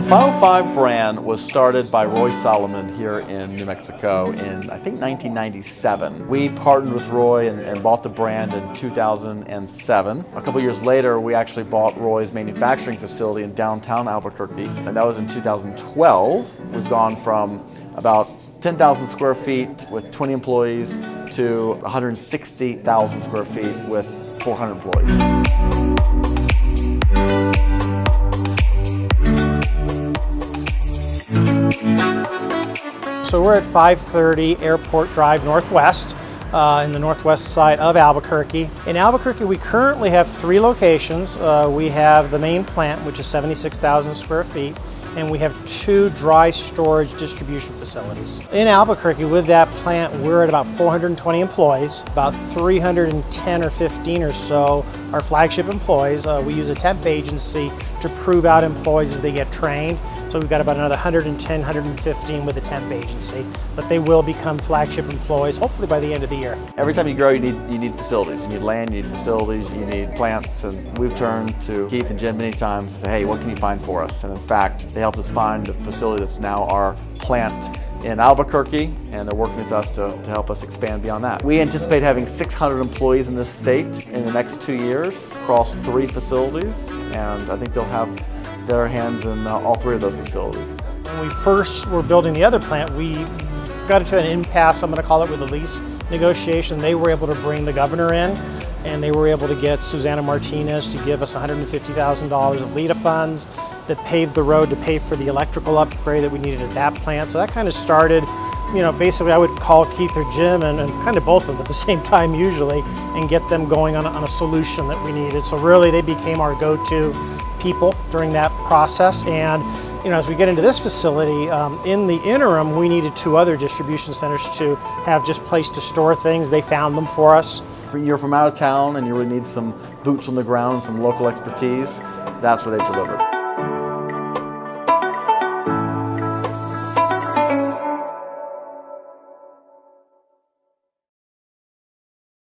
505 brand was started by Roy Solomon here in New Mexico in, I think, 1997. We partnered with Roy and bought the brand in 2007. A couple years later, we actually bought Roy's manufacturing facility in downtown Albuquerque, and that was in 2012. We've gone from about 10,000 square feet with 20 employees to 160,000 square feet with 400 employees. So we're at 530 Airport Drive Northwest, in the northwest side of Albuquerque. In Albuquerque, we currently have 3 locations. We have the main plant, which is 76,000 square feet, and we have 2 dry storage distribution facilities. In Albuquerque, with that plant, we're at about 420 employees. About 310 or 15 or so are Flagship employees. We use a temp agency to prove out employees as they get trained. So we've got about another 110, 115 with a temp agency, but they will become Flagship employees hopefully by the end of the year. Every time you grow, you need facilities. You need land, you need facilities, you need plants, and we've turned to Keith and Jim many times to say, hey, what can you find for us? And in fact, they helped us find a facility that's now our plant in Albuquerque, and they're working with us to help us expand beyond that. We anticipate having 600 employees in this state in the next 2 years across 3 facilities, and I think they'll have their hands in all 3 of those facilities. When we first were building the other plant, we got into an impasse, I'm going to call it, with the lease negotiation. They were able to bring the governor in, and they were able to get Susana Martinez to give us $150,000 of LEDA funds that paved the road to pay for the electrical upgrade that we needed at that plant. So that kind of started, basically I would call Keith or Jim and kind of both of them at the same time usually and get them going on a solution that we needed. So really they became our go-to people during that process. And as we get into this facility, in the interim, we needed 2 other distribution centers to have just place to store things. They found them for us. If you're from out of town and you really need some boots on the ground, some local expertise, that's where they've delivered.